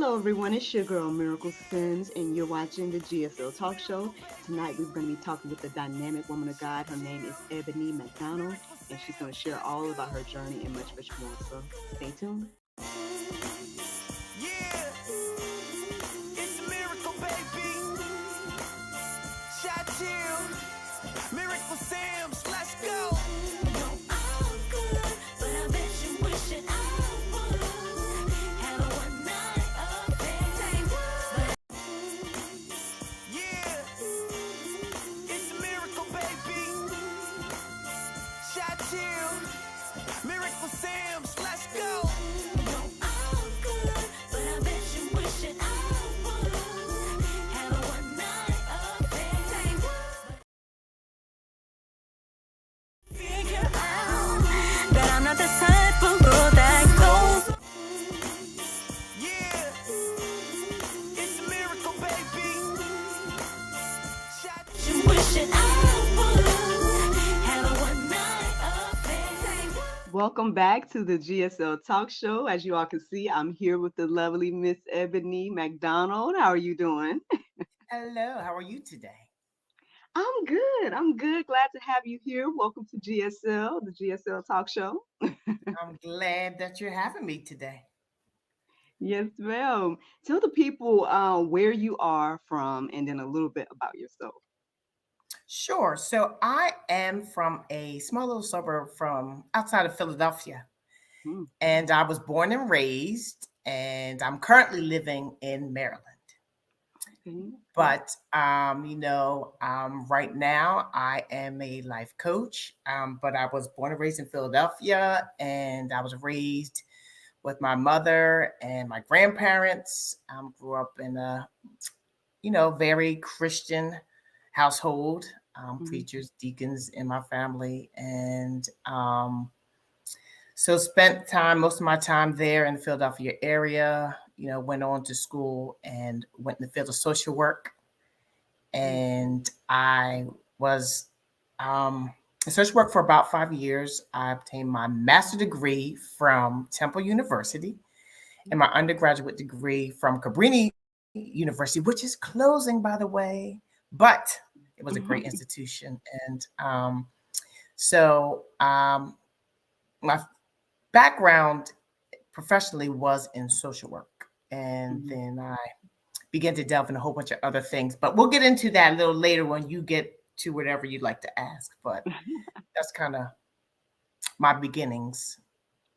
Hello, everyone. It's your girl, Miracle Sims, and you're watching the GSL Talk Show. Tonight, we're going to be talking with the dynamic woman of God. Her name is Eboni McDonald, and she's going to share all about her journey and much, much more. So stay tuned. Yeah, it's a miracle, baby. Shot chill, miracle Sims, let's go. No, I'm good, but I bet you wish it I would have a one night affair. Yeah, it's a miracle, baby. Shot chill, miracle Sims, let's go. No, I'm good, but I bet you wish it I would have a one night affair. Figure out that I'm not the type of girl that goes. Yeah, it's a miracle, baby. Shot you wishing I would have a one night affair. Welcome back to the GSL Talk Show. As you all can see, I'm here with the lovely Miss Eboni McDonald. How are you doing? Hello, how are you today? I'm good. I'm good. Glad to have you here. Welcome to GSL, the GSL Talk Show. I'm glad that you're having me today. Yes, ma'am. Tell the people where you are from and then a little bit about yourself. Sure. So I am from a small little suburb from outside of Philadelphia, Hmm. and I was born and raised, and I'm currently living in Maryland. Okay. But right now I am a life coach. But I was born and raised in Philadelphia, and I was raised with my mother and my grandparents. Grew up in a very Christian household, Mhm. preachers, deacons in my family. And so spent most of my time there in the Philadelphia area, went on to school and went in the field of social work. And I was in social work for about 5 years. I obtained my master's degree from Temple University and my undergraduate degree from Cabrini University, which is closing, by the way, but it was a great institution. And my background professionally was in social work. And Mhm. then I began to delve in a whole bunch of other things. But we'll get into that a little later when you get to whatever you'd like to ask. But that's kind of my beginnings.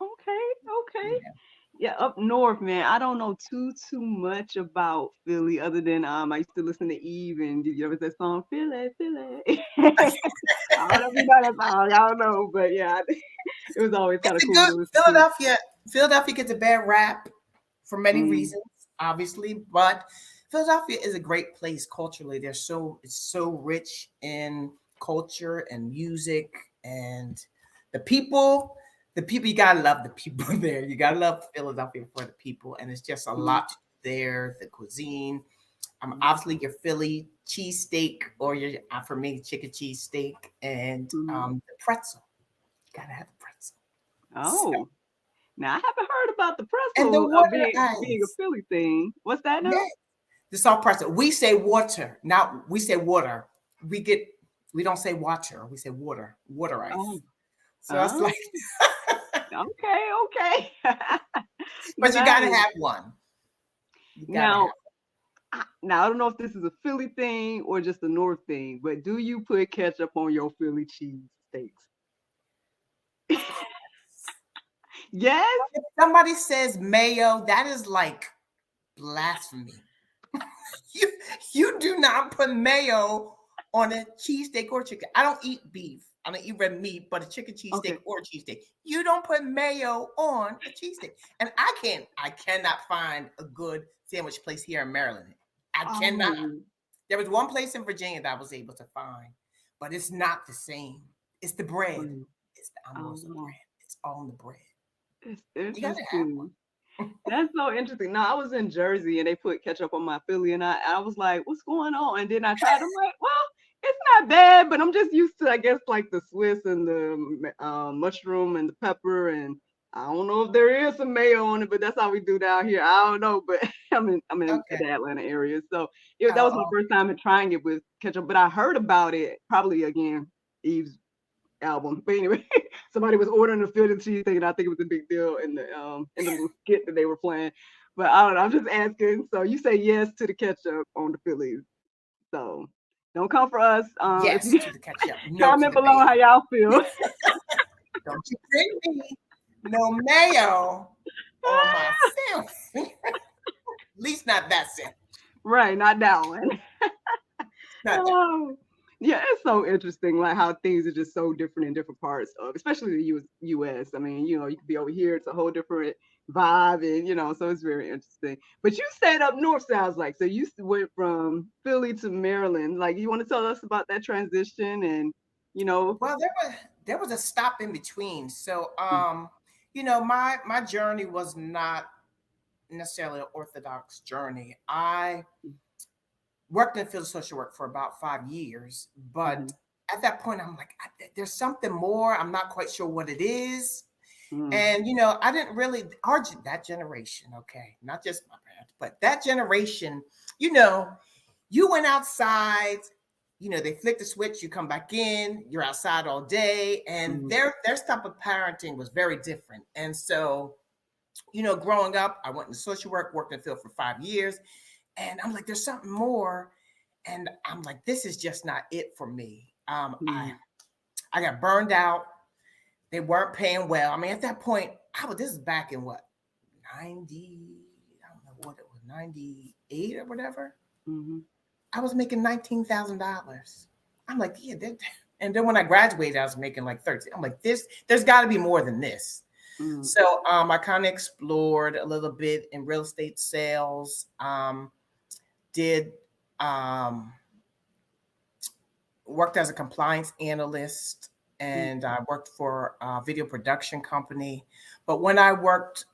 Okay, okay. Yeah. Yeah, up north, man. I don't know too much about Philly other than I used to listen to Eve and did you ever that song Philly, Philly? I don't know if you know that song. I don't know, but yeah, it was always kind It's of a cool good to listen to. Philadelphia gets a bad rap for many Mm, reasons, obviously, but Philadelphia is a great place culturally. It's so rich in culture and music and the people. The people, you gotta love the people there. You gotta love Philadelphia for the people, and it's just a mm, lot there. The cuisine, mm, obviously your Philly cheesesteak or your for me chicken cheesesteak and mm. the pretzel. You gotta have the pretzel. So, Oh, now I haven't heard about the and the pretzel water being a ice. Philly thing. What's that now? Yeah, the salt pretzel. We say water, not we say water. We get we don't say water. We say water ice. Oh, So that's oh, like, okay, okay. but you gotta Nice. have one. You gotta Now, have. now I don't know if this is a Philly thing or just a North thing, but do you put ketchup on your Philly cheese steaks? Of course, Yes. if somebody says mayo, that is like blasphemy. You you do not put mayo on a cheesesteak or chicken. I don't eat beef. I don't eat red meat, but a chicken cheesesteak Okay. or a cheesesteak. You don't put mayo on a cheesesteak. And I cannot find a good sandwich place here in Maryland. I cannot. Oh. There was one place in Virginia that I was able to find, but it's not the same. It's the bread. Mm. It's the amorosa Oh, bread. It's all in the bread. it's You gotta have interesting. one. That's so interesting. No, I was in Jersey and they put ketchup on my Philly, and I was like, "What's going on?" And then I tried. I'm like, "Well, it's not bad, but I'm just used to, I guess, like the Swiss and the mushroom and the pepper, and I don't know if there is some mayo on it, but that's how we do down here. I don't know, but I'm in Okay. the Atlanta area, so that was my Oh, first time in trying it with ketchup. But I heard about it probably again Eve's album. But anyway, somebody was ordering a Philly cheesesteak, and I think it was a big deal in the little skit that they were playing. But I don't know. I'm just asking. So you say yes to the ketchup on the Phillies. So don't come for us. If yes you to the ketchup, no to comment the below mayo. how y'all feel. Don't you bring me no mayo on my sandwich. At least not that sandwich. Right, not that one. Not that. Oh, yeah, it's so interesting, like how things are just so different in different parts of, especially the U.S. I mean, you could be over here; it's a whole different vibe, and so it's very interesting. But you stayed up north, sounds like. So you went from Philly to Maryland. Like, you want to tell us about that transition, and you know, Well, there was a stop in between. So, my journey was not necessarily an orthodox journey. I worked in field social work for about 5 years, but mm-hmm, at that point, I'm like, there's something more. I'm not quite sure what it is. mm-hmm, And I didn't really that generation, okay, not just my parents, but that generation, you know, you went outside, they flick the switch, you come back in, you're outside all day, and mm-hmm, their type of parenting was very different. And so, growing up, I went into social work, worked in the field for 5 years, and I'm like, there's something more. And I'm like, this is just not it for me. I got burned out. They weren't paying well. I mean, at that point, this is back in what, 90, I don't know what it was, 98 or whatever. mm-hmm, I was making $19,000. I'm like, yeah. And then when I graduated, I was making like 13. I'm like, there's got to be more than this. mm-hmm, So I kind of explored a little bit in real estate sales. Did worked as a compliance analyst, and I worked for a video production company. But when I worked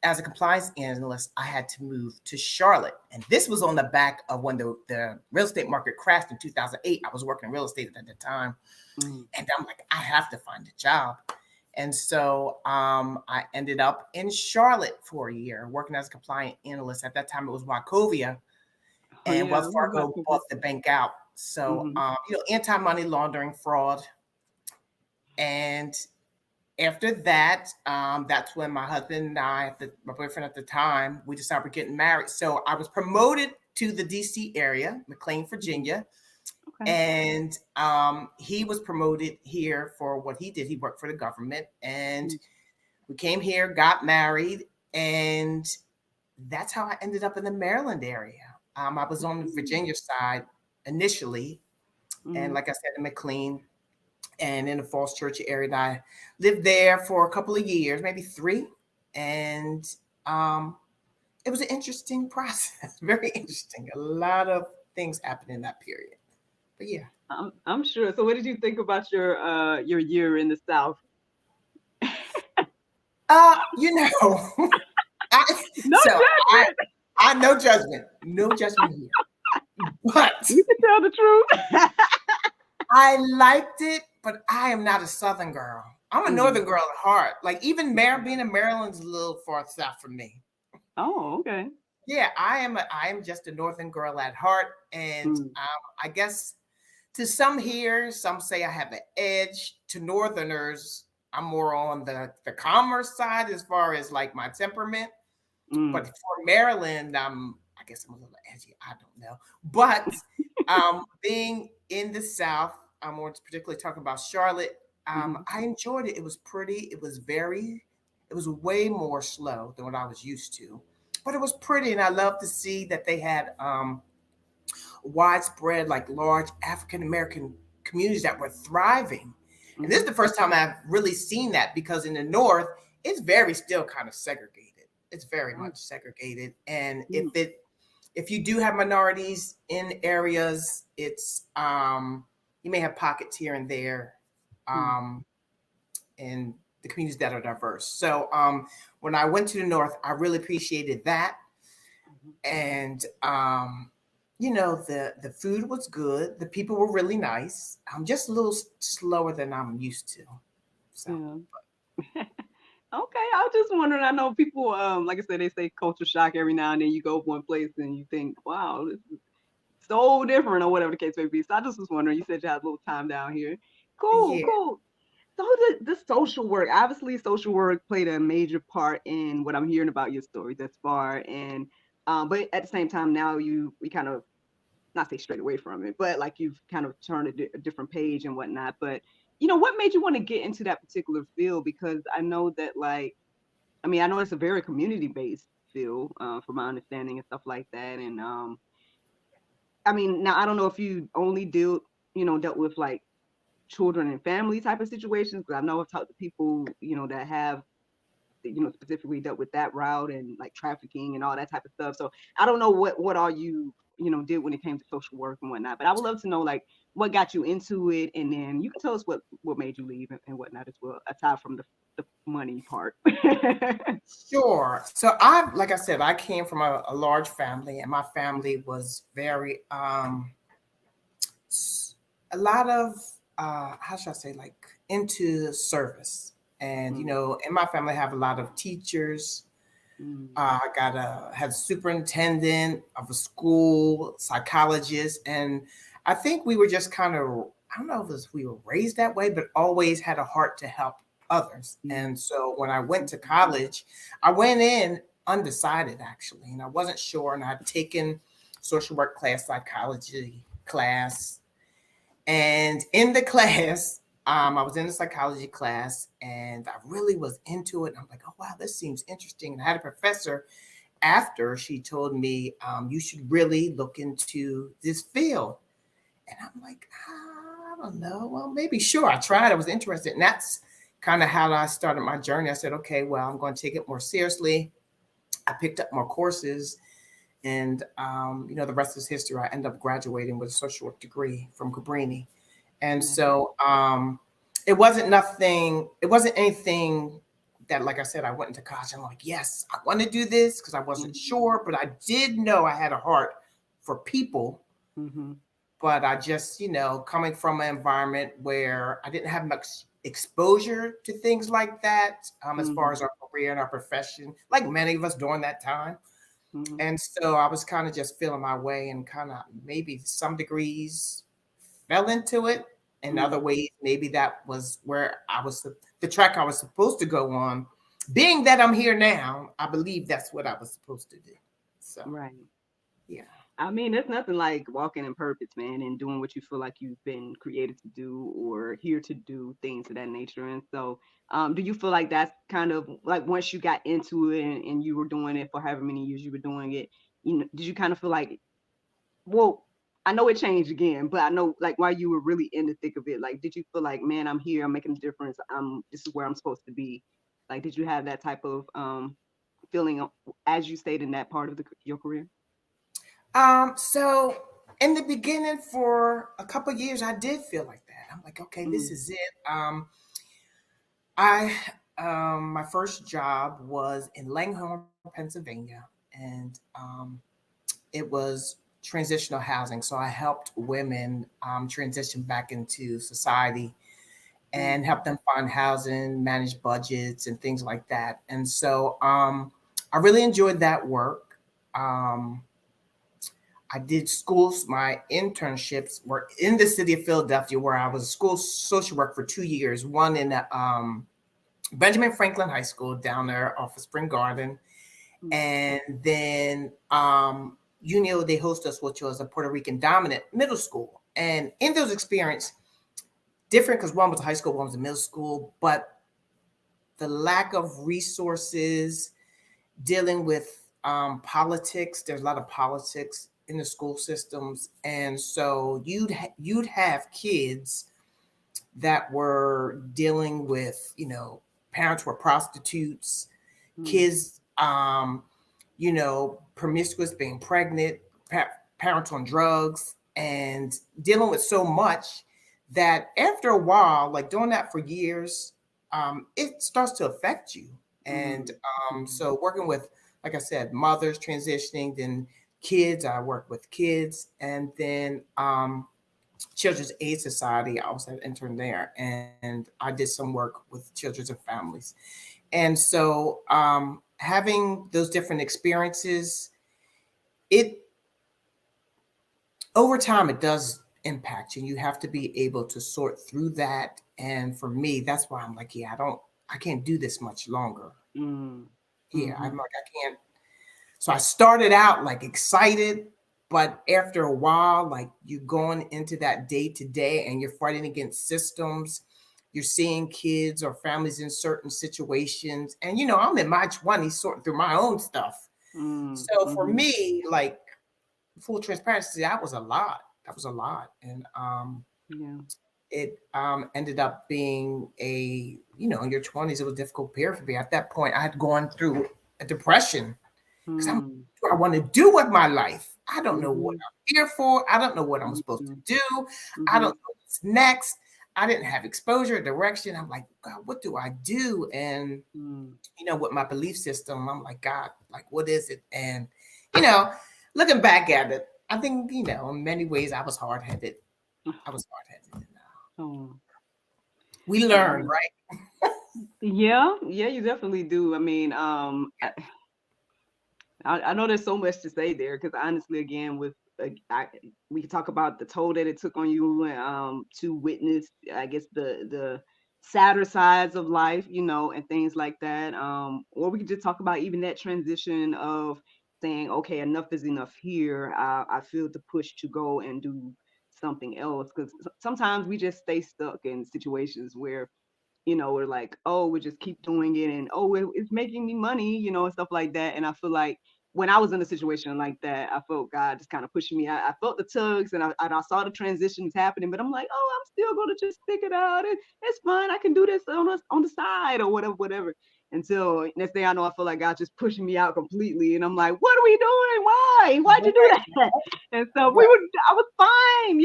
as a compliance analyst, I had to move to Charlotte. And this was on the back of when the real estate market crashed in 2008. I was working in real estate at the time. mm-hmm, And I'm like, I have to find a job. And so I ended up in Charlotte for a year, working as a compliance analyst. At that time, it was Wachovia, oh and yeah, Wells Fargo bought the bank out. So, mm-hmm, anti-money laundering, fraud. And after that, that's when my husband and my boyfriend at the time, we decided we're getting married. So I was promoted to the DC area, McLean, Virginia. okay, And he was promoted here for what he did. He worked for the government. And we came here, got married, and that's how I ended up in the Maryland area. I was on the Virginia side initially, and mm-hmm. like I said, in McLean and in the Falls Church area. And I lived there for a couple of years, maybe 3, and it was an interesting process, very interesting. A lot of things happened in that period. But yeah. I'm sure. So, what did you think about your year in the South? You know, I, No so judgment. I no judgment, no judgment here. But You can tell the truth. I liked it, but I am not a Southern girl. I'm a Northern girl at heart. Like even being in Maryland's a little far south from me. Oh, okay. Yeah, I am just a Northern girl at heart, and Mm. I guess to some here, some say I have an edge. To Northerners, I'm more on the calmer side as far as like my temperament. But Mm. for Maryland, I guess I'm a little edgy. I don't know. But being in the South, I'm more particularly talking about Charlotte. Mhm. I enjoyed it. It was pretty. It was way more slow than what I was used to. But it was pretty, and I love to see that they had widespread, like large African American communities that were thriving. And this is Mhm. the first time I've really seen that, because in the North, it's very still kind of segregated. It's very Right. much segregated. And Mm. if you do have minorities in areas, it's you may have pockets here and there Mm. um in the communities that are diverse. So when I went to the North, I really appreciated that. Mhm. And the food was good, the people were really nice. I'm just a little slower than I'm used to. So Yeah. Okay, I was just wondering. I know people, like I said, they say culture shock every now and then. You go one place and you think, wow, this is so different, or whatever the case may be. So I just was wondering. You said you had a little time down here. Cool, Yeah. cool. So the social work, obviously, social work played a major part in what I'm hearing about your story thus far, and but at the same time, now we kind of not say straight away from it, but like you've kind of turned a different page and whatnot. But what made you want to get into that particular field? Because I know that, like, I mean, I know it's a very community based field, from my understanding and stuff like that. And I mean, now I don't know if you only dealt with like children and family type of situations, because I know I've talked to people, that have, specifically dealt with that route and like trafficking and all that type of stuff. So I don't know what all you did when it came to social work and whatnot. But I would love to know, like, what got you into it, and then you can tell us what made you leave and whatnot as well, aside from the money part. Sure. So I, like I said, I came from a large family, and my family was very a lot of how should I say, like, into service. And Mm, in my family I have a lot of teachers. mm, I got a had a superintendent of a school, psychologist, and I think we were just kind of, I don't know if we were raised that way, but always had a heart to help others. mm, And so when I went to college, I went in undecided actually, and I wasn't sure, and I'd taken social work class, psychology class, and in the class, I was in the psychology class and I really was into it. I'm like, oh, wow, this seems interesting. And I had a professor after, she told me, you should really look into this field. And I'm like, I don't know. Well, maybe, sure. I tried. I was interested. And that's kind of how I started my journey. I said, okay, well, I'm going to take it more seriously. I picked up more courses. And, the rest is history. I ended up graduating with a social work degree from Cabrini. And mm, so it wasn't anything that, like I said, I went into college and I'm like, yes, I want to do this, because I wasn't mm, sure, but I did know I had a heart for people. mm-hmm, But I just, coming from an environment where I didn't have much exposure to things like that, as far mm-hmm, as our career and our profession, like many of us during that time. mm-hmm, And so I was kind of just feeling my way, and kind of maybe some degrees fell into it. In mm. other ways, maybe that was where I was, the track I was supposed to go on. Being that I'm here now, I believe that's what I was supposed to do. So, Right. yeah. I mean, there's nothing like walking in purpose, man, and doing what you feel like you've been created to do or here to do, things of that nature. And so, do you feel like that's kind of like, once you got into it and you were doing it for however many years you were doing it, did you kind of feel like, well, I know it changed again, but I know, like, while you were really in the thick of it, like, did you feel like, man, I'm here, I'm making a difference, this is where I'm supposed to be? Like, did you have that type of feeling, as you stayed in that part of your career? So in the beginning, for a couple of years, I did feel like that. I'm like, okay, this Mm, is it. I My first job was in Langhorne, Pennsylvania, and it was transitional housing. So I helped women transition back into society mm, and help them find housing, manage budgets, and things like that. And so I really enjoyed that work. Um, I did schools. My internships were in the city of Philadelphia, where I was a school social work for 2 years. One in Benjamin Franklin High School down there off of Spring Garden, mm, and then they host us, which was a Puerto Rican dominant middle school. And in those experience, different because one was a high school, one was a middle school, but the lack of resources, dealing with politics. There's a lot of politics in the school systems, and so you'd have kids that were dealing with, parents were prostitutes, mm, kids, promiscuous, being pregnant, parents on drugs, and dealing with so much that after a while, like doing that for years, it starts to affect you. And mm, mm, so working with, like I said, mothers transitioning, then kids, I work with kids, and then Children's Aid Society, I was an intern there, and I did some work with children and families. And so having those different experiences, it over time it does impact you. You have to be able to sort through that. And for me, that's why I'm like, yeah, I can't do this much longer. Mm. Yeah, I'm Mhm. like, I can't. So I started out like excited, but after a while, like you're going into that day to day and you're fighting against systems. You're seeing kids or families in certain situations. And, I'm in my 20s sorting through my own stuff. Mm. So for Mhm. me, like full transparency, that was a lot. That was a lot. And Yeah. it ended up being in your 20s, it was a difficult period for me. At that point, I had gone through a depression because I'm Mm. what I want to do with my life. I don't know what Mhm. I'm here for. I don't know what I'm supposed to Mhm. do. I don't Mhm. know what's next. I didn't have exposure, direction. I'm like, God, what do I do? And Mm. with my belief system, I'm like, God, like, what is it? And you know, looking back at it, I think in many ways I was hard headed. I was hard headed. Oh. We learn, Yeah. right? Yeah. Yeah. You definitely do. I mean, I know there's so much to say there because honestly, again, with we can talk about the toll that it took on you to witness, I guess the sadder sides of life, and things like that. Or we could just talk about even that transition of saying, okay, enough is enough here. I feel the push to go and do something else because sometimes we just stay stuck in situations where we're like, oh, we just keep doing it and oh, it's making me money, and stuff like that. And I feel like when I was in a situation like that, I felt God just kind of pushing me. I felt the tugs and I saw the transitions happening, but I'm like, oh, I'm still going to just stick it out. It's fine. I can do this on the side or whatever, whatever. Until next thing I know, I feel like God just pushing me out completely. And I'm like, what are we doing? Why? Why'd you do Right, that? And so right. I was fine,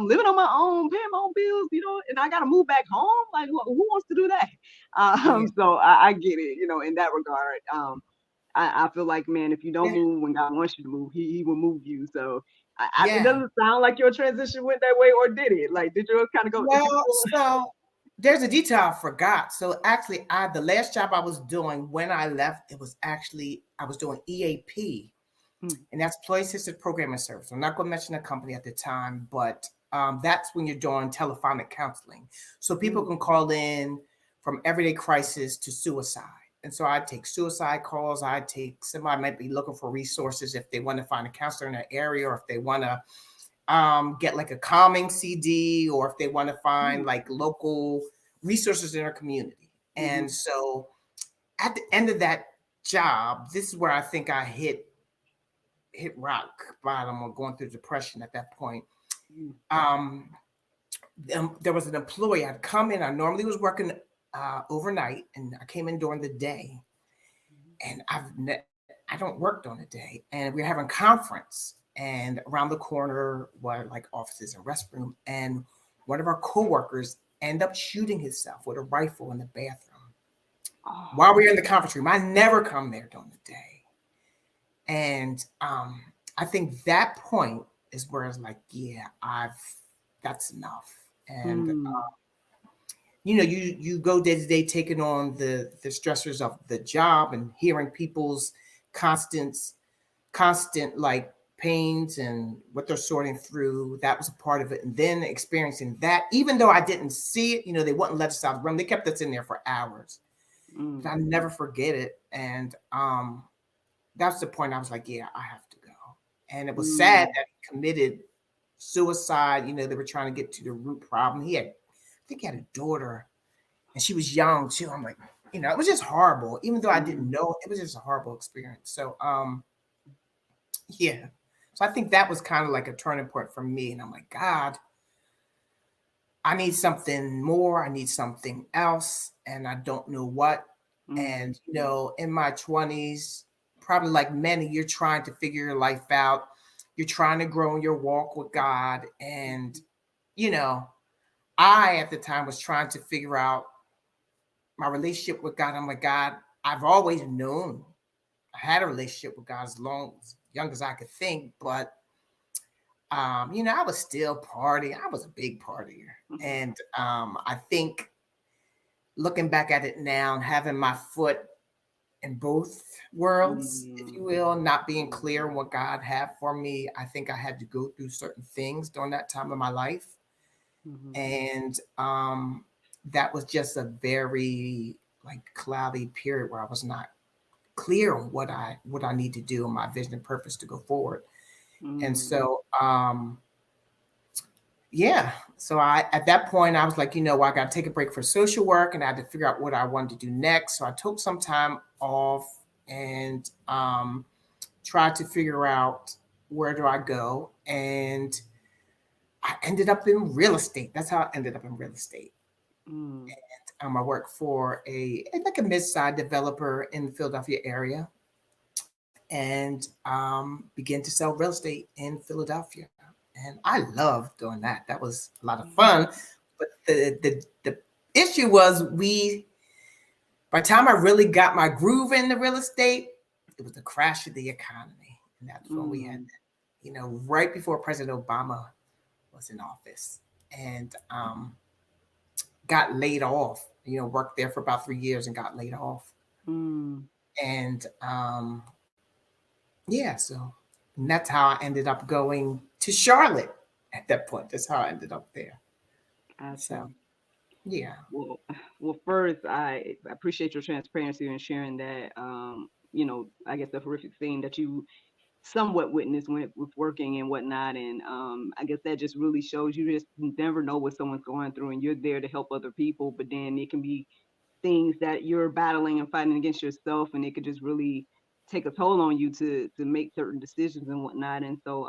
living on my own, paying my own bills, and I got to move back home. Like, who wants to do that? Yeah, So I get it, in that regard. I feel like, man, if you don't yeah, move when God wants you to move, He will move you. So it yeah. doesn't sound like your transition went that way, or did it? Like, did yours kind of go? Did you Well, pull? so there's a detail I forgot. So actually, the last job I was doing when I left, it was actually I was doing EAP, Mm, and that's Employee Assisted Programming Service. I'm not going to mention the company at the time, but that's when you're doing telephonic counseling. So people mm, can call in from everyday crisis to suicide. And so I take suicide calls. I take somebody might be looking for resources if they want to find a counselor in their area, or if they want to get like a calming CD, or if they want to find mm, like local resources in their community. mm-hmm, And so at the end of that job, this is where I think I hit rock bottom or going through depression at that point. mm, Um, there was an employee. I'd come in. I normally was working overnight, and I came in during the day. And I don't work during the day. And we were having conference, and around the corner were like offices and restroom. And one of our coworkers ended up shooting himself with a rifle in the bathroom oh, while we were in the conference room. I never come there during the day. And I think that point is where it's like, yeah, that's enough. And mm, you go day to day taking on the stressors of the job and hearing people's constant constant like pains and what they're sorting through. That was a part of it. And then experiencing that, even though I didn't see it, they wouldn't let us out of the room. They kept us in there for hours. But mm, I never forget it. And that's the point I was like, yeah, I have to go. And it was sad mm, that he committed suicide. They were trying to get to the root problem. I think he had a daughter, and she was young too. I'm like, it was just horrible. Even though I didn't mm, know, it was just a horrible experience. So, yeah. So I think that was kind of like a turning point for me. And I'm like, God, I need something more. I need something else. And I don't know what. mm, And, in my 20s, probably like many, you're trying to figure your life out. You're trying to grow in your walk with God. And, you know, I at the time was trying to figure out my relationship with God. I'm like, God, I've always known I had a relationship with God as young as I could think, but I was still partying. I was a big partier. mm, And I think looking back at it now, having my foot in both worlds, if you Mm, will, not being clear on what God had for me, I think I had to go through certain things during that time of my life. mhm, And that was just a very like cloudy period where I was not clear on what I need to do and my vision and purpose to go forward. And mm, so yeah, so I at that point I was like, I got to take a break for social work, and I had to figure out what I wanted to do next. So I took some time off and tried to figure out where do I go, and I ended up in real estate. That's how I ended up in real estate. mm, I work for a mid-sized developer in the Philadelphia area, and began to sell real estate in Philadelphia. And I loved doing that. That was a lot of fun. But the issue was by the time I really got my groove in the real estate, it was the crash of the economy, and that's when we had, mm, right before President Obama was in office, and got laid off. Worked there for about 3 years and got laid off. mm. And yeah, so and that's how I ended up going to Charlotte at that point. That's how I ended up there. So Gotcha. yeah, Well, well, first, I appreciate your transparency and sharing that. I guess the horrific thing that you somewhat witnessed with working and whatnot, and I guess that just really shows you just never know what someone's going through, and you're there to help other people, but then it can be things that you're battling and fighting against yourself, and it could just really take a toll on you to make certain decisions and whatnot. And so,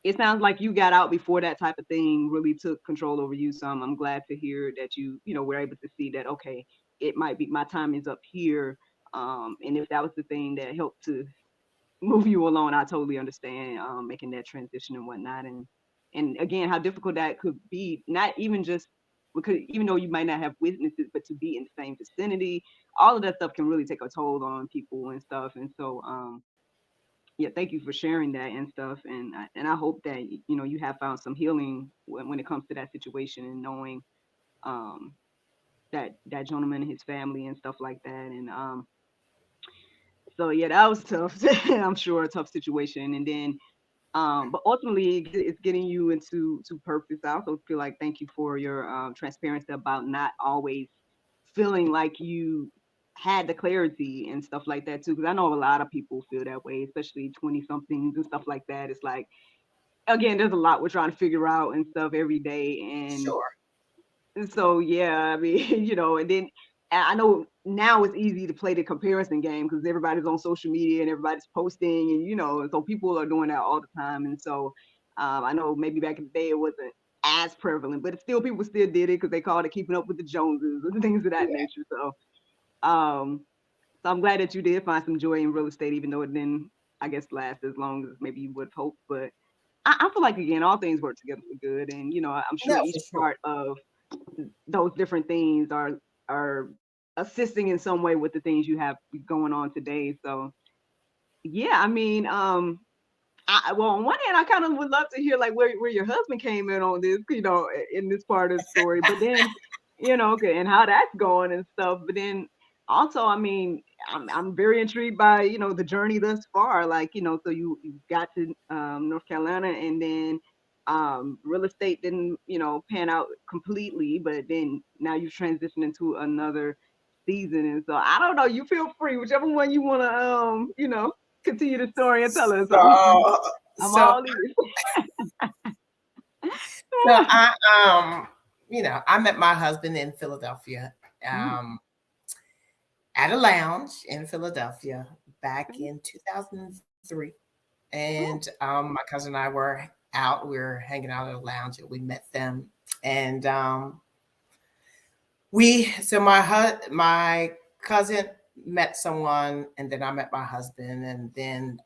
it sounds like you got out before that type of thing really took control over you. So I'm glad to hear that were able to see that, okay, it might be my time is up here. And if that was the thing that helped to move you along, I totally understand making that transition and whatnot. And again, how difficult that could be, not even just because even though you might not have witnesses, but to be in the same vicinity, all of that stuff can really take a toll on people and stuff. And so yeah, thank you for sharing that and stuff. And I hope that you have found some healing when it comes to that situation, and knowing um, that gentleman and his family and stuff like that. And so yeah, that was tough. I'm sure a tough situation. And then but ultimately it's getting you into to purpose. I also feel like thank you for your transparency about not always feeling like you had the clarity and stuff like that too, because I know a lot of people feel that way, especially 20 somethings and stuff like that. It's like, again, there's a lot we're trying to figure out and stuff every day. sure. And so yeah, I mean, and then I know now it's easy to play the comparison game because everybody's on social media and everybody's posting, and so people are doing that all the time. And so I know maybe back in the day it wasn't as prevalent, but still people still did it because they called it keeping up with the Joneses and things of that Yeah. nature. Um, so I'm glad that you did find some joy in real estate, even though it didn't, I guess, last as long as maybe you would have hoped. But I feel like again, all things work together for good, and I'm No, sure each for sure. part of those different things are assisting in some way with the things you have going on today. So yeah, I mean, well, on one hand, I kind of would love to hear like where your husband came in on this, in this part of the story. But then, okay, and how that's going and stuff. But then also, I mean, I'm very intrigued by the journey thus far. Like so you got to North Carolina, and then real estate didn't pan out completely, but then now you've transitioned into another season, and so I don't know. You feel free, whichever one you want to continue the story and tell us. So, I'm so, all ears. so I met my husband in Philadelphia, Mm, um, at a lounge in Philadelphia back okay. in 2003, and Oh, my cousin and I were out. We were hanging out at a lounge, and we met them, and my cousin met someone, and then I met my husband, and then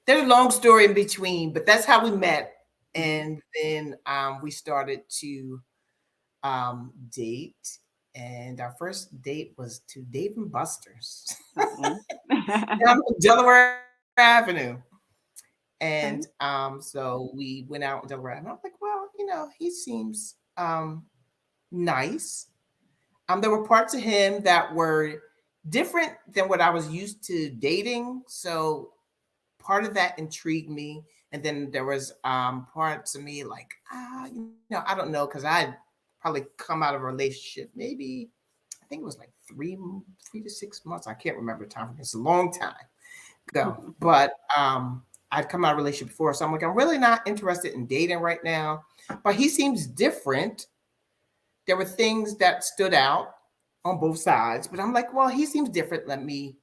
there's a long story in between, but that's how we met. mhm. And then we started to date, and our first date was to Dave and Buster's Uh-oh. down on Delaware Avenue. And Okay. so we went out in Delaware, and I was like, well, he seems nice. There were parts of him that were different than what I was used to dating. So part of that intrigued me. And then there was parts of me like, I don't know, because I probably come out of a relationship maybe, I think it was like 3 to 6 months. I can't remember the time. It's a long time ago. But I'd come out of a relationship before. So I'm like, I'm really not interested in dating right now. But he seems different. There were things that stood out on both sides, but I'm like, well, he seems different. Let me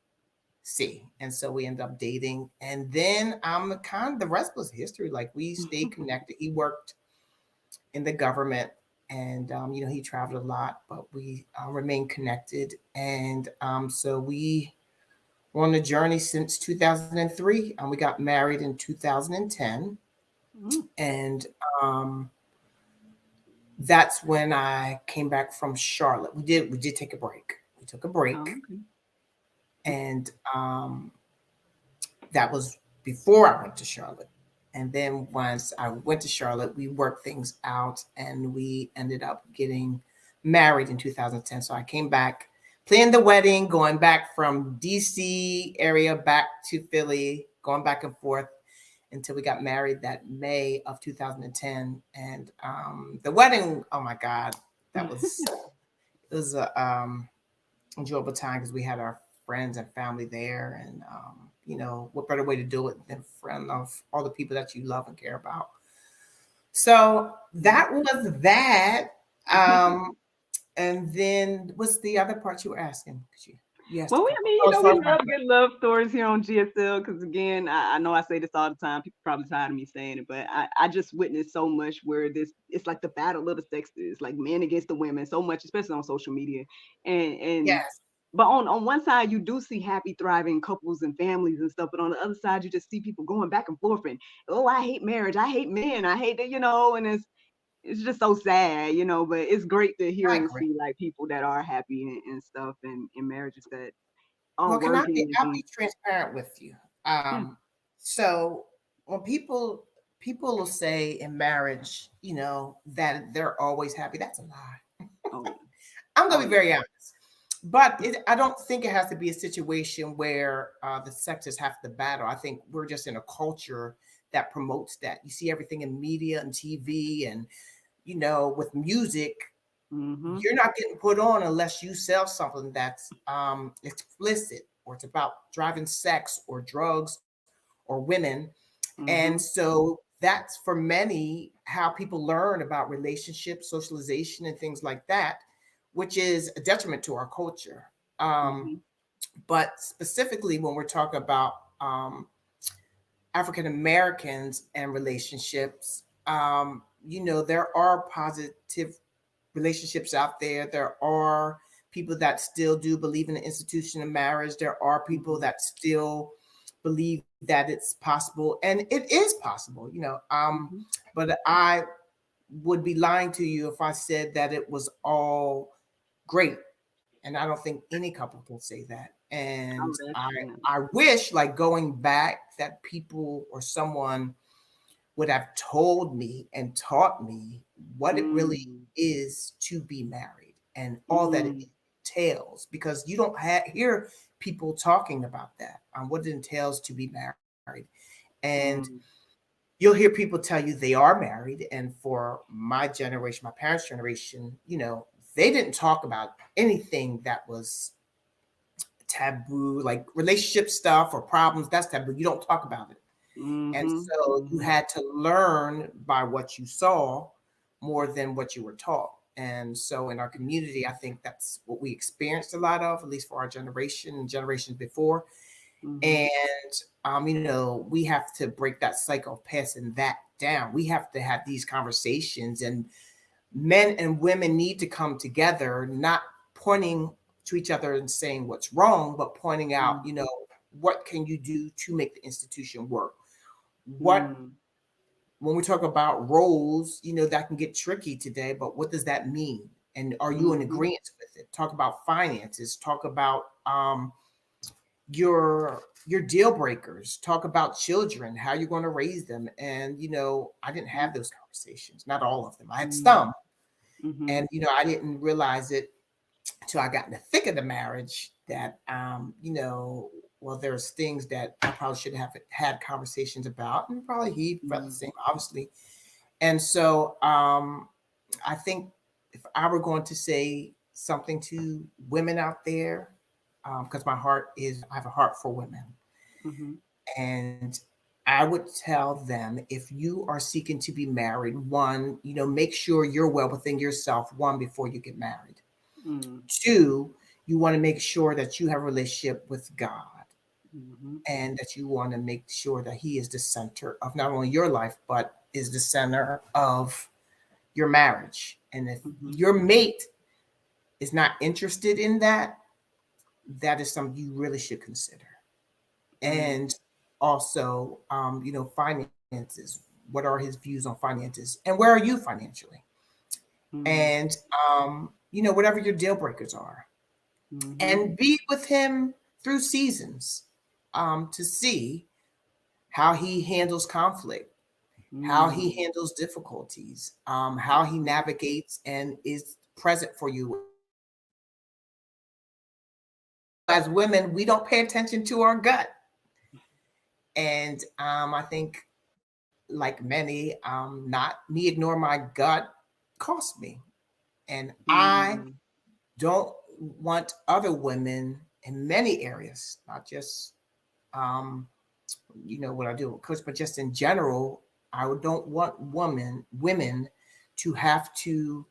see. And so we end up dating. And then the rest was history. Like we stayed connected. He worked in the government and, he traveled a lot, but we remained connected. And so we were on a journey since 2003. We got married in 2010. Mm. And that's when I came back from Charlotte. We did take a break. We took a break, Oh, okay. and that was before I went to Charlotte. And then once I went to Charlotte, we worked things out, and we ended up getting married in 2010. So I came back, planned the wedding, going back from DC area back to Philly, going back and forth until we got married that May of 2010. And the wedding, oh my God, it was a enjoyable time because we had our friends and family there. And, what better way to do it than friend of all the people that you love and care about. So that was that. Um, and then what's the other part you were asking? 'Cause you asked a Well, couple. you Oh, know, we sorry, love good love stories here on GSL because, again, I know I say this all the time. People probably tired of me saying it, but I just witnessed so much where it's like the battle of the sexes, like men against the women, so much, especially on social media. And yes, but on one side, you do see happy, thriving couples and families and stuff, but on the other side, you just see people going back and forth and, oh, I hate marriage, I hate men, I hate that, and it's just so sad, but it's great to hear I and agree. see like people that are happy and stuff and in marriages that are Well, can I be? working I'll and be transparent with you. yeah. So when people will say in marriage, that they're always happy. That's a lie. Oh yeah. I'm Oh gonna be yeah. very honest, but I don't think it has to be a situation where the sexes have to battle. I think we're just in a culture that promotes that. You see everything in media and TV, and with music, Mhm. you're not getting put on unless you sell something that's explicit or it's about driving sex or drugs or women. And Mhm. so that's for many how people learn about relationships, socialization, and things like that, which is a detriment to our culture. Um, Mhm. but specifically, when we're talking about African Americans and relationships, there are positive relationships out there. There are people that still do believe in the institution of marriage. There are people Mhm. that still believe that it's possible, and it is possible. Mhm. But I would be lying to you if I said that it was all great. And I don't think any couple can say that. And Oh, that's I yeah. I wish, like, going back, that people or someone would have told me and taught me what it really Mm. is to be married and all that it Mm. entails, because you don't hear people talking about that, what it entails to be married. And Mm. you'll hear people tell you they are married. And for my generation, my parents' generation, they didn't talk about anything that was taboo, like relationship stuff or problems. That's taboo. You don't talk about it. And Mhm. so you Mhm. had to learn by what you saw more than what you were taught. And so in our community, I think that's what we experienced a lot of, at least for our generation and generations before. Mhm. And we have to break that cycle of passing that down. We have to have these conversations, and men and women need to come together, not pointing to each other and saying what's wrong, but pointing out, Mm. what can you do to make the institution work? What Mm. When we talk about roles, that can get tricky today, but what does that mean? And are you in Mhm. agreement with it? Talk about finances, talk about your deal breakers, talk about children, how you're going to raise them. And I didn't have those conversations, not all of them. I had Mm. some, Mhm. and I didn't realize it till I got in the thick of the marriage that, well, there's things that I probably should have had conversations about, and probably he felt the Mm, same, obviously. And so I think if I were going to say something to women out there, because I have a heart for women, mhm, and I would tell them, if you are seeking to be married, one, make sure you're well within yourself, one, before you get married. mm, Two, you want to make sure that you have a relationship with God, mhm, and that you want to make sure that He is the center of not only your life, but is the center of your marriage. And if mhm, your mate is not interested in that, that is something you really should consider. mm, And also, finances. What are his views on finances, and where are you financially? mm, And whatever your deal breakers are, mhm, and be with him through seasons, to see how he handles conflict, how he mm, handles difficulties, how he mhm, navigates and is present for you. As women, we don't pay attention to our gut. And I think, like many, not me ignoring my gut cost me. And I mm, don't want other women in many areas, not just um, what I do with coach, but just in general, I don't want women to have to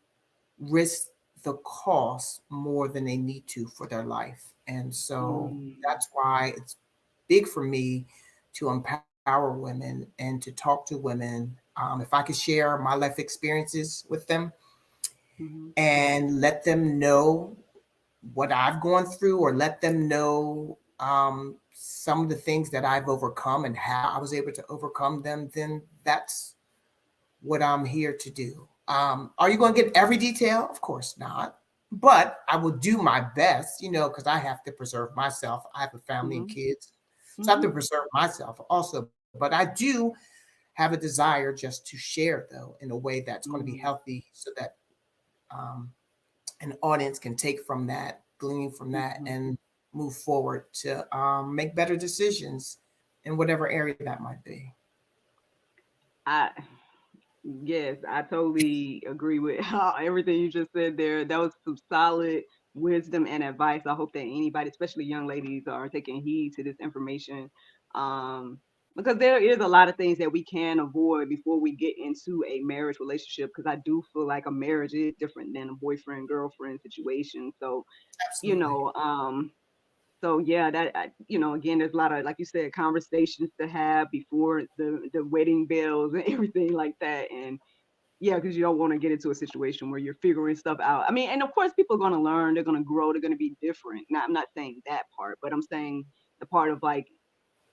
risk the cost more than they need to for their life. And so mm, that's why it's big for me to empower women and to talk to women. If I could share my life experiences with them mhm, and let them know what I've gone through, or let them know some of the things that I've overcome and how I was able to overcome them, then that's what I'm here to do. Are you going to get every detail? Of course not. But I will do my best, because I have to preserve myself. I have a family and mhm, kids. So I have mhm, to preserve myself also. But I do have a desire just to share, though, in a way that's going to be mm, healthy, so that um, an audience can take from that, glean from that, mhm. and move forward to make better decisions in whatever area that might be. I Yes, I totally agree with everything you just said there. That was some solid wisdom and advice. I hope that anybody, especially young ladies, are taking heed to this information. Um, because there is a lot of things that we can avoid before we get into a marriage relationship. Because I do feel like a marriage is different than a boyfriend girlfriend situation. So, you Absolutely. know, so yeah, again, there's a lot of, like you said, conversations to have before the wedding bells and everything like that. And yeah, because you don't want to get into a situation where you're figuring stuff out. I mean, and of course, people are going to learn, they're going to grow, they're going to be different. Now, I'm not saying that part, but I'm saying the part of like,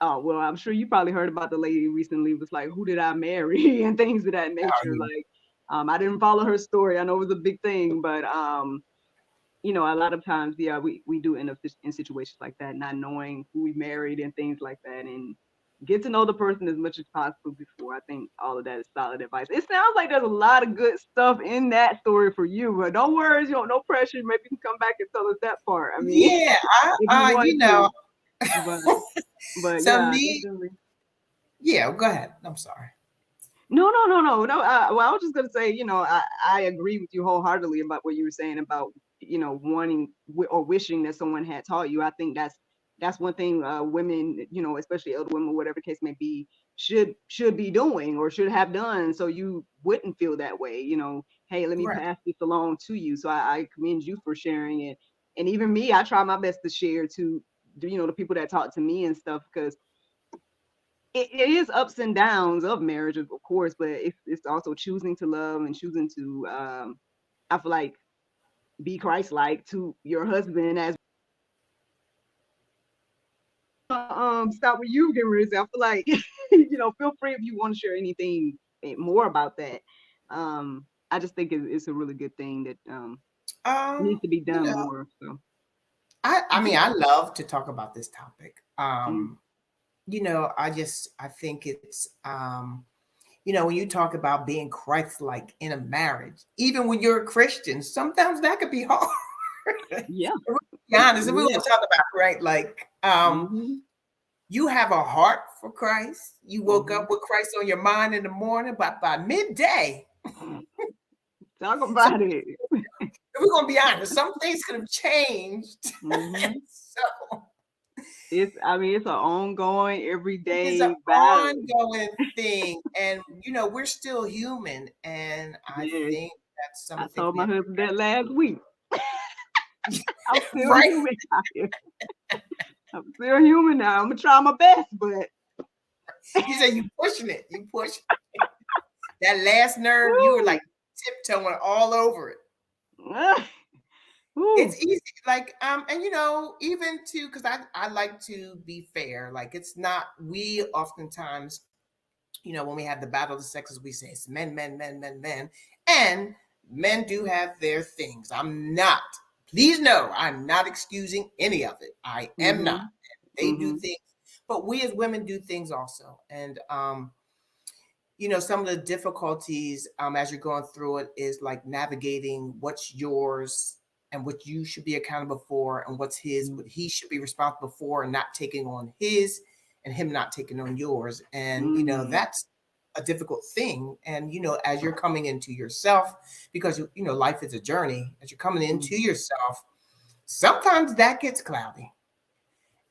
oh, well, I'm sure you probably heard about the lady recently was like, who did I marry and things of that Oh, nature. yeah. Like, I didn't follow her story. I know it was a big thing, but a lot of times, yeah, we do end up in situations like that, not knowing who we married and things like that, and get to know the person as much as possible before. I think all of that is solid advice. It sounds like there's a lot of good stuff in that story for you, but don't worry, no pressure. Maybe you can come back and tell us that part. I mean, Yeah, if you want to, but so yeah, me, definitely. yeah, go ahead. I'm sorry. No, no, no, no, no. Well, I was just gonna say, I agree with you wholeheartedly about what you were saying about, wanting or wishing that someone had taught you. I think that's one thing women, especially elder women, whatever the case may be, should be doing or should have done, so you wouldn't feel that way. Hey, let me Right. pass this along to you. So I commend you for sharing it, and even me, I try my best to share to, the people that talk to me and stuff, because it is ups and downs of marriage, of course, but it's also choosing to love and choosing to, I feel like, be Christ-like to your husband as stop what you getting ready to say. I feel like feel free if you want to share anything more about that. I just think it's a really good thing that Um, needs to be you done know, more. So I mean, I love to talk about this topic. mm, I think it's when you talk about being Christ-like in a marriage, even when you're a Christian, sometimes that could be hard. Yeah. Be honest, and we're Yeah. gonna talk about right, like Mhm. you have a heart for Christ. You woke up Mhm. with Christ on your mind in the morning, but by midday, Talk some about it. we're gonna be honest, some things could have changed. Mhm. So I mean, it's an ongoing, it's an everyday battle. ongoing thing, and we're still human, and I Yes. think that's some I of the things told we my have to husband that last week. I'm still right. human out here. I'm still human now. I'm gonna try my best, but You say you pushing it, you push that last nerve. You were woo, like tiptoeing all over it. woo. It's easy, like, and even to, because I like to be fair. Like, it's not, we oftentimes, when we have the battle of the sexes, we say it's men, men, men, men, men, and men do have their things. I'm not, please know, I'm not excusing any of it. I am not. Mhm. They do Mhm. things, but we as women do things also, and some of the difficulties as you're going through it is like navigating what's yours and what you should be accountable for, and what's his, what he should be responsible for, and not taking on his, and him not taking on yours. And Mm. that's a difficult thing. And as you're coming into yourself, because life is a journey, as you're coming into Mhm. yourself, sometimes that gets cloudy.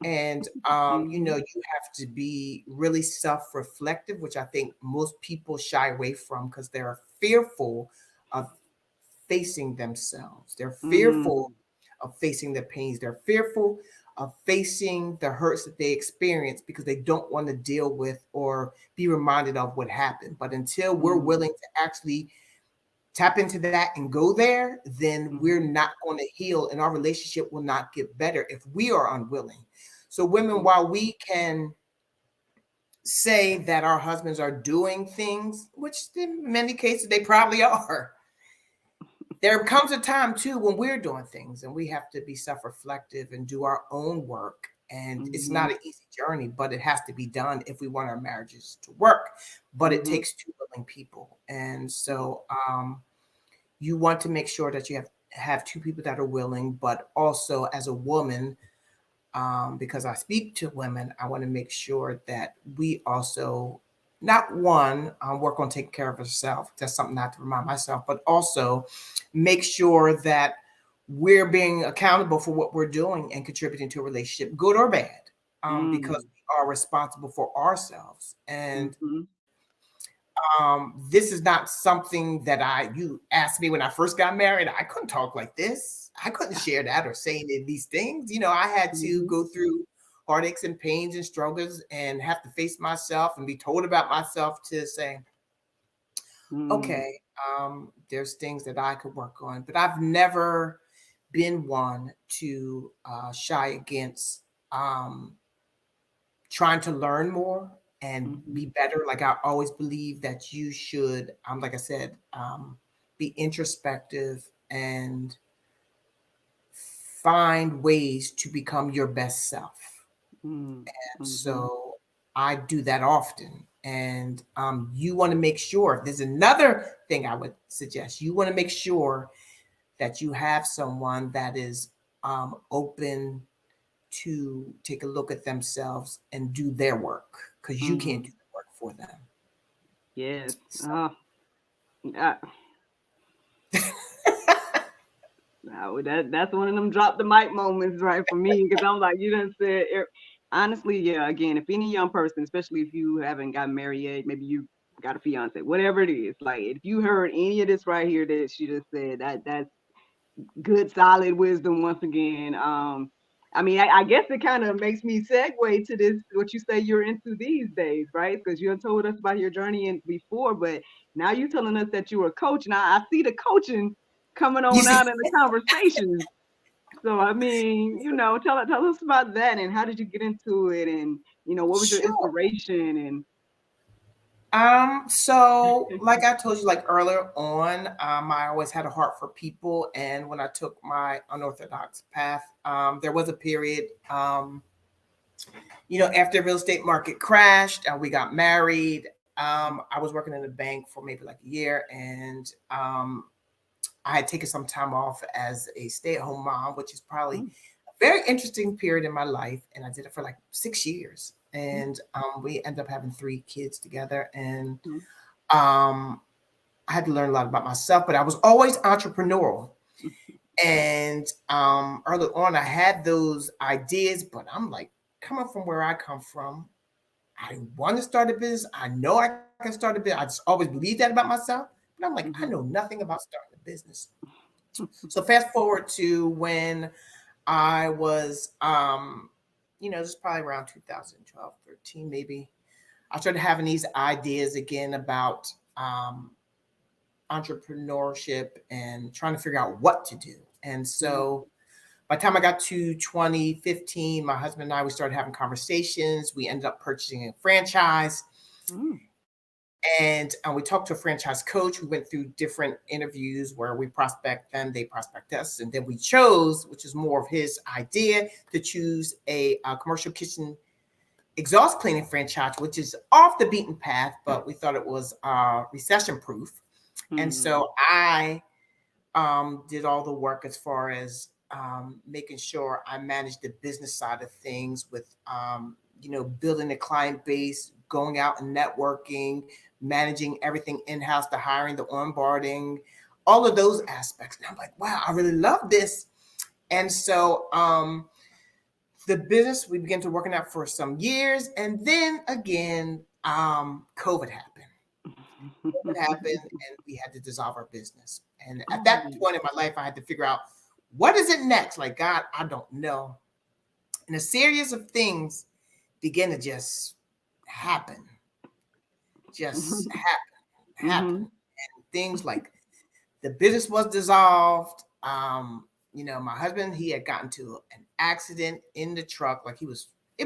And Mhm. you have to be really self-reflective, which I think most people shy away from because they're fearful of facing themselves. They're fearful Mm. of facing their pains. They're fearful of facing the hurts that they experience because they don't want to deal with or be reminded of what happened. But until we're Mm. willing to actually tap into that and go there, then we're Mhm. not going to heal, and our relationship will not get better if we are unwilling. So, women, Mm. while we can say that our husbands are doing things, which in many cases they probably are, there comes a time too when we're doing things and we have to be self-reflective and do our own work. And it's not Mhm. an easy journey, but it has to be done if we want our marriages to work. But it Mhm. takes two willing people. And so you want to make sure that you have two people that are willing, but also as a woman, because I speak to women, I want to make sure that we also, not one, work on taking care of herself. That's something I have to remind myself, but also make sure that we're being accountable for what we're doing and contributing to a relationship, good or bad, because Mm. we are responsible for ourselves. And Mhm. this is not something that you asked me when I first got married. I couldn't talk like this. I couldn't share that or say any of these things. I had to Mhm. go through heartaches and pains and struggles and have to face myself and be told about myself to say, Mm. okay, there's things that I could work on. But I've never been one to shy against trying to learn more and Mhm. be better. Like, I always believe that you should, like I said, be introspective and find ways to become your best self. Mm. Mhm. So I do that often. And you want to make sure, there's another thing I would suggest. You want to make sure that you have someone that is open to take a look at themselves and do their work, because you can't do Mm. the work for them. Yes. So, Uh, Now that's one of them drop the mic moments, right, for me, because I'm like, you done said, honestly, yeah. Again, if any young person, especially if you haven't gotten married yet, maybe you got a fiance, whatever it is, like if you heard any of this right here that she just said, that's good, solid wisdom once again. I mean, I guess it kind of makes me segue to this, what you say you're into these days, right? Because you had told us about your journey and before, but now you're telling us that you're a coach. Now I see the coaching coming you on see, out in the conversation. So I mean, tell us about that and how did you get into it, and what was your sure. inspiration and So like I told you, like earlier on, I always had a heart for people. And when I took my unorthodox path, there was a period, after the real estate market crashed and we got married. I was working in a bank for maybe like a year, and I had taken some time off as a stay-at-home mom, which is probably Mm, a very interesting period in my life. And I did it for like 6 years. mm, And we ended up having 3 kids together. And mm, um, I had to learn a lot about myself, but I was always entrepreneurial. And early on, I had those ideas, but I'm like, coming from where I come from, I want to start a business. I know I can start a business. I just always believed that about myself. But I'm like, I know mhm, nothing about starting a business. mhm, So fast forward to when I was, this is probably around 2012, 13, maybe. I started having these ideas again about entrepreneurship and trying to figure out what to do. And mhm, so by the time I got to 2015, my husband and I, we started having conversations. We ended up purchasing a franchise. mm, And we talked to a franchise coach. We went through different interviews where we prospect them, they prospect us. And then we chose, which is more of his idea, to choose a commercial kitchen exhaust cleaning franchise, which is off the beaten path, but we thought it was recession proof. And mm, so I did all the work as far as making sure I managed the business side of things with, building a client base, going out and networking, managing everything in house, the hiring, the onboarding, all of those aspects. And I'm like, wow, I really love this. And so the business, we began to working out for some years. And then again, COVID happened. COVID happened and we had to dissolve our business. And at that Oh, point in my life, I had to figure out what is it next? Like, God, I don't know. And a series of things began to just happen, just happen. mhm, And things like the business was dissolved. My husband, he had gotten to an accident in the truck. It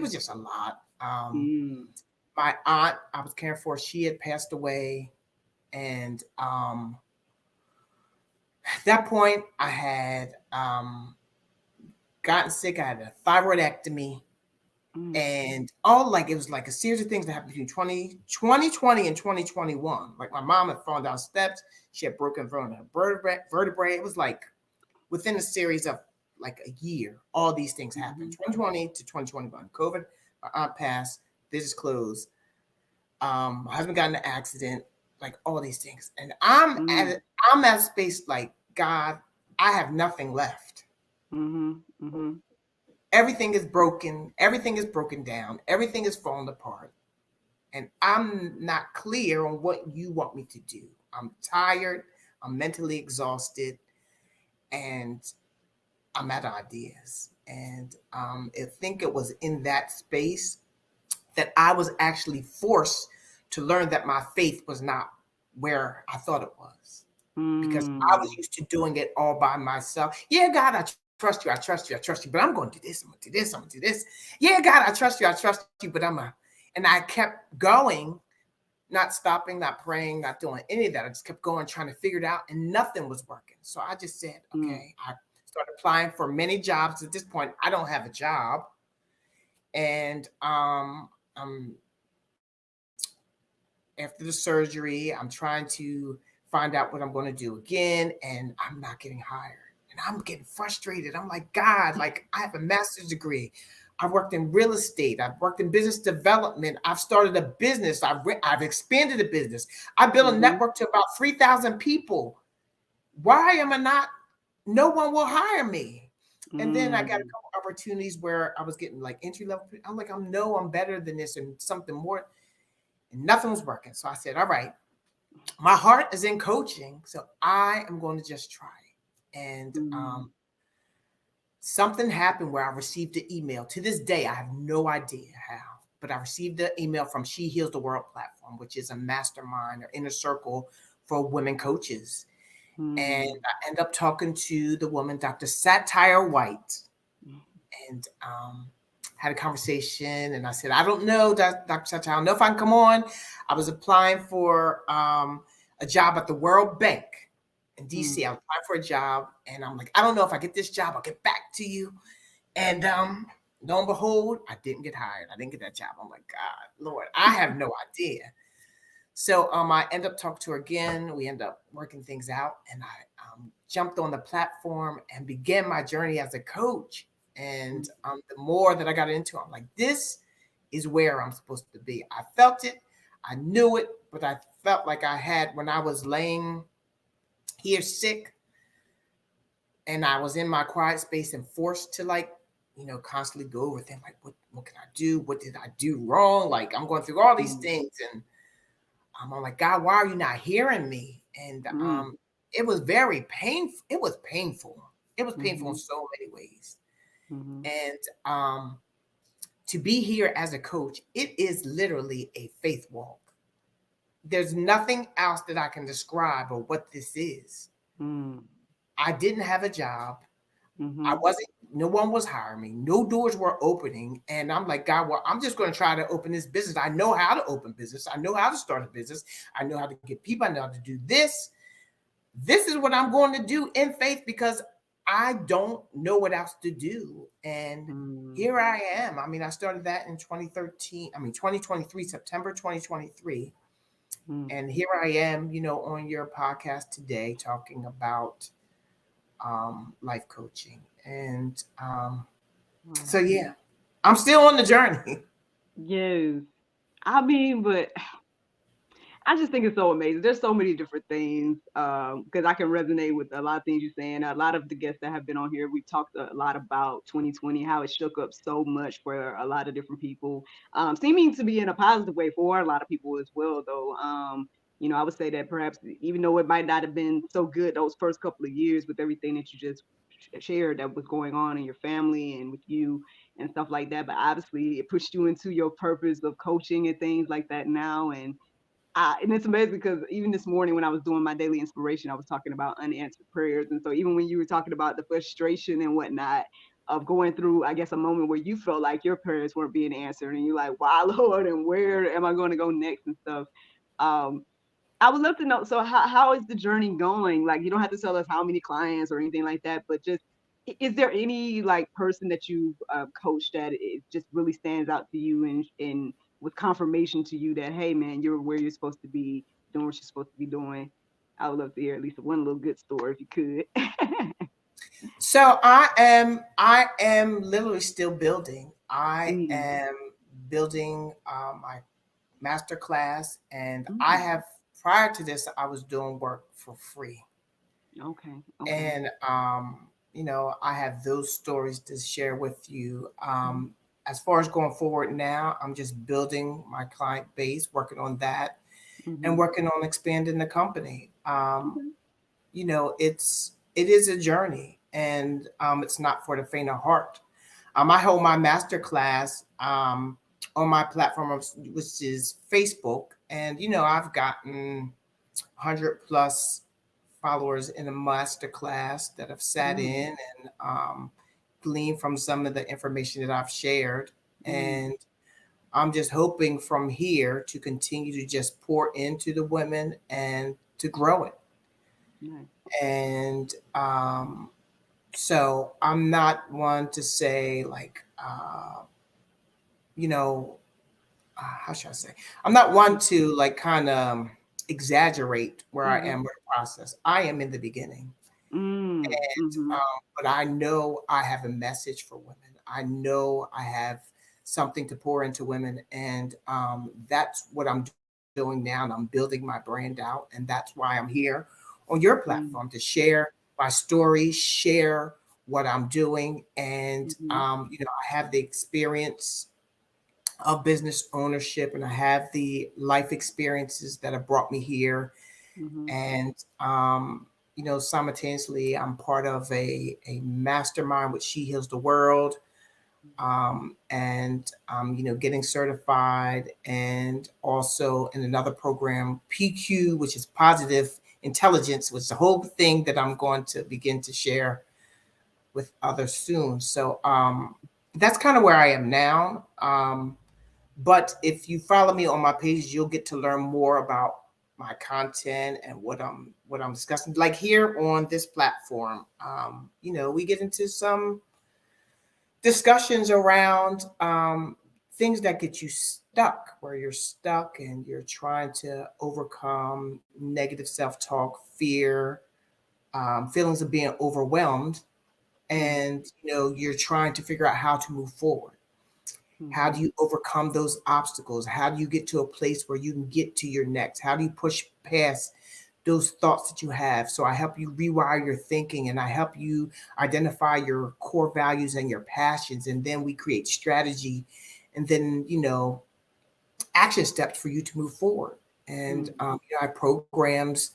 was just a lot. mm, My aunt I was caring for, she had passed away. And at that point, I had gotten sick. I had a thyroidectomy mm, and all like it was like a series of things that happened between 2020 and 2021. Like my mom had fallen down steps. She had broken her vertebrae. It was like within a series of like a year, all these things happened. mhm, 2020 to 2021. COVID, my aunt passed, business closed. My husband got in an accident, like all these things. And mm, I'm at a space like, God, I have nothing left. mhm, mhm, Everything is broken, everything is broken down, everything is falling apart. And I'm not clear on what you want me to do. I'm tired, I'm mentally exhausted, and I'm out of ideas. And I think it was in that space that I was actually forced to learn that my faith was not where I thought it was. Because I was mm, used to doing it all by myself. Yeah, God, I trust you, I trust you, I trust you, but I'm going to do this, I'm going to do this, I'm going to do this. Yeah, God, I trust you, but and I kept going, not stopping, not praying, not doing any of that. I just kept going, trying to figure it out, and nothing was working. So I just said, mm, okay, I started applying for many jobs. At this point, I don't have a job. And I'm after the surgery, I'm trying to find out what I'm going to do again, and I'm not getting hired. And I'm getting frustrated. I'm like, God, like I have a master's degree. I've worked in real estate. I've worked in business development. I've started a business. I've expanded a business. I built a mhm, network to about 3,000 people. Why am I not? No one will hire me. And then I got a mm, couple opportunities where I was getting like entry level. I'm like, I'm better than this and something more. And nothing was working. So I said, all right, my heart is in coaching, so I am going to just try it. And mm, something happened where I received an email. To this day, I have no idea how, but I received an email from She Heals the World platform, which is a mastermind or inner circle for women coaches. And mm, I end up talking to the woman, Dr. Satire White, and had a conversation. And I said, I don't know, Dr. Satire, I don't know if I can come on. I was applying for a job at the World Bank in DC. mm, I was applying for a job, and I'm like, I don't know if I get this job, I'll get back to you. And lo and behold, I didn't get hired. I didn't get that job. I'm like, God, Lord, I have no idea. So I end up talking to her again. We end up working things out, and I jumped on the platform and began my journey as a coach. And the more that I got into it, I'm like, this is where I'm supposed to be. I felt it, I knew it, but I felt like I had, when I was laying here sick and I was in my quiet space and forced to, like, constantly go over things like, what can I do? What did I do wrong? Like, I'm going through all these things, and I'm like, God, why are you not hearing me? And it was very painful. It was painful. It was painful in so many ways. And to be here as a coach, it is literally a faith walk. There's nothing else that I can describe of what this is. I didn't have a job. I wasn't, no one was hiring me. No doors were opening. And I'm like, God, well, I'm just going to try to open this business. I know how to open business. I know how to start a business. I know how to get people. I know how to do this. This is what I'm going to do in faith because I don't know what else to do. And here I am. I mean, I started that in 2023, September 2023. And here I am, on your podcast today talking about life coaching. And so, yeah, I'm still on the journey. Yes. I mean, but I just think it's so amazing. There's so many different things because I can resonate with a lot of things you're saying. A lot of the guests that have been on here, we've talked a lot about 2020, how it shook up so much for a lot of different people, seeming to be in a positive way for a lot of people as well, though. I would say that perhaps even though it might not have been so good those first couple of years with everything that you just shared that was going on in your family and with you and stuff like that, but obviously it pushed you into your purpose of coaching and things like that now. And it's amazing because even this morning when I was doing my daily inspiration, I was talking about unanswered prayers. And so even when you were talking about the frustration and whatnot of going through, I guess, a moment where you felt like your prayers weren't being answered and you're like, wow, Lord, and where am I going to go next and stuff. Um, I would love to know. So how is the journey going? Like, you don't have to tell us how many clients or anything like that, but just is there any like person that you coached that it just really stands out to you and with confirmation to you that, hey man, you're where you're supposed to be, doing what you're supposed to be doing? I would love to hear at least one little good story if you could. So I am literally still building. I Mm, am building my master class, and I mm, have, prior to this, I was doing work for free. okay, okay. And I have those stories to share with you. As far as going forward now, I'm just building my client base, working on that, and Mm-hmm. working on expanding the company. Okay. It is a journey, and it's not for the faint of heart. I hold my master class on my platform, which is Facebook, and I've gotten 100 plus followers in a master class that have sat Mm, in and gleaned from some of the information that I've shared. mm, And I'm just hoping from here to continue to just pour into the women and to grow it. nice. And so I'm not one to say, like, you know, how should I say? I'm not one to, like, kind of exaggerate where I Mm-hmm. am with the process. I am in the beginning. Mm, mm-hmm. But I know I have a message for women. I know I have something to pour into women, and that's what I'm doing now. And I'm building my brand out, and that's why I'm here on your platform to Mm, share my story, share what I'm doing, and mm-hmm. I have the experience of business ownership, and I have the life experiences that have brought me here. Mm-hmm. And simultaneously, I'm part of a mastermind with She Heals the World, and getting certified, and also in another program, PQ, which is positive intelligence, which is the whole thing that I'm going to begin to share with others soon. So that's kind of where I am now. But if you follow me on my pages, you'll get to learn more about my content and what I'm discussing. Like here on this platform, we get into some discussions around things that get you stuck, where you're stuck and you're trying to overcome negative self-talk, fear, feelings of being overwhelmed, Mm-hmm. and you're trying to figure out how to move forward. How Mm-hmm. do you overcome those obstacles? How do you get to a place where you can get to your next? How do you push past those thoughts that you have? So I help you rewire your thinking, and I help you identify your core values and your passions, and then we create strategy, and then action steps for you to move forward. And Mm-hmm. I have programs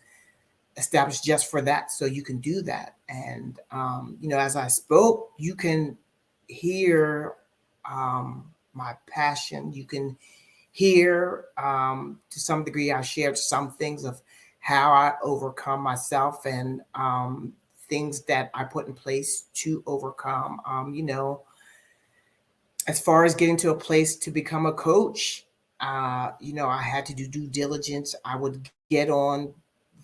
established just for that, so you can do that. And as I spoke, you can hear my passion. You can hear, to some degree, I shared some things of how I overcome myself, and things that I put in place to overcome. As far as getting to a place to become a coach, I had to do due diligence. I would get on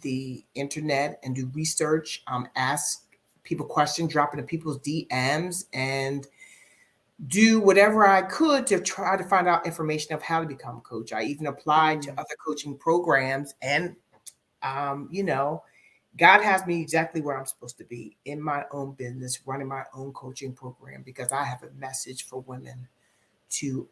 the internet and do research, ask people questions, drop into people's DMs, and do whatever I could to try to find out information of how to become a coach. I even applied to other coaching programs, and um, you know, God has me exactly where I'm supposed to be in my own business, running my own coaching program, because I have a message for women to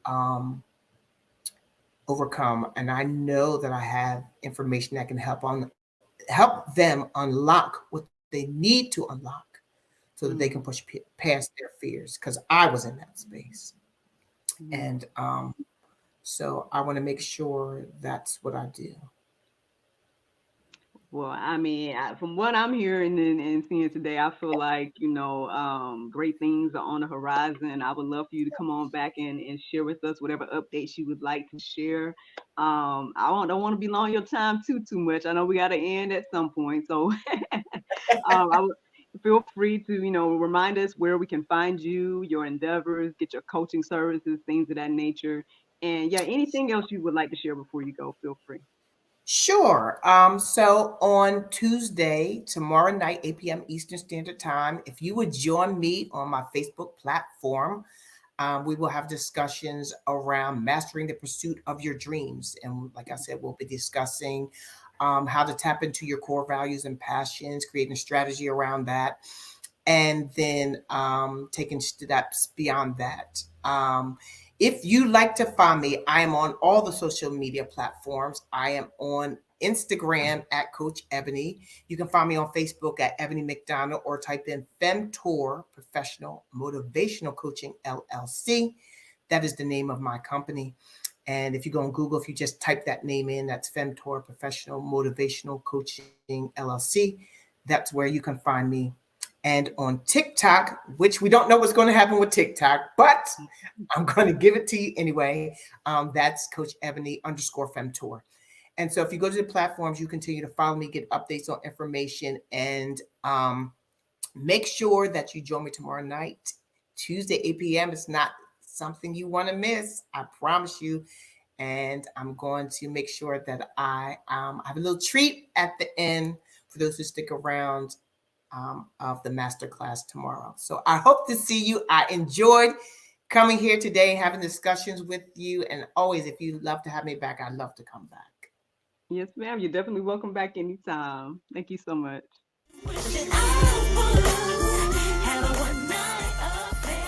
overcome, and I know that I have information that can help them unlock what they need to unlock, so that they can push Mm-hmm. past their fears. Because I was in that space, Mm-hmm. and so I want to make sure that's what I do. Well, I mean, from what I'm hearing and seeing today, I feel like, great things are on the horizon. I would love for you to come on back and share with us whatever updates you would like to share. I don't want to be long your time too much. I know we got to end at some point. So I would feel free to, remind us where we can find you, your endeavors, get your coaching services, things of that nature. And yeah, anything else you would like to share before you go, feel free. Sure. So on Tuesday, tomorrow night, 8 p.m. Eastern Standard Time, if you would join me on my Facebook platform, we will have discussions around mastering the pursuit of your dreams. And like I said, we'll be discussing how to tap into your core values and passions, creating a strategy around that, and then taking steps beyond that. If you like to find me, I am on all the social media platforms. I am on Instagram at Coach Ebony. You can find me on Facebook at Ebony McDonald, or type in Femtor Professional Motivational Coaching LLC. That is the name of my company. And if you go on Google, if you just type that name in, that's Femtor Professional Motivational Coaching LLC. That's where you can find me. And on TikTok, which we don't know what's going to happen with TikTok, but I'm going to give it to you anyway. That's Coach Ebony _ Femtor. And so if you go to the platforms, you continue to follow me, get updates on information, and make sure that you join me tomorrow night, Tuesday, 8 p.m. It's not something you want to miss. I promise you. And I'm going to make sure that I have a little treat at the end for those who stick around, of the masterclass tomorrow. So I hope to see you. I enjoyed coming here today, having discussions with you. And always, if you'd love to have me back, I'd love to come back. Yes, ma'am. You're definitely welcome back anytime. Thank you so much. Have a one night affair.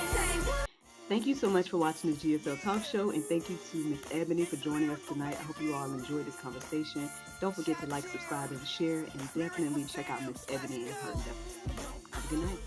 Thank you so much for watching the GSL Talk Show, and thank you to Miss Ebony for joining us tonight. I hope you all enjoyed this conversation. Don't forget to like, subscribe, and share, and definitely check out Miss Ebony and her endeavors. Have a good night.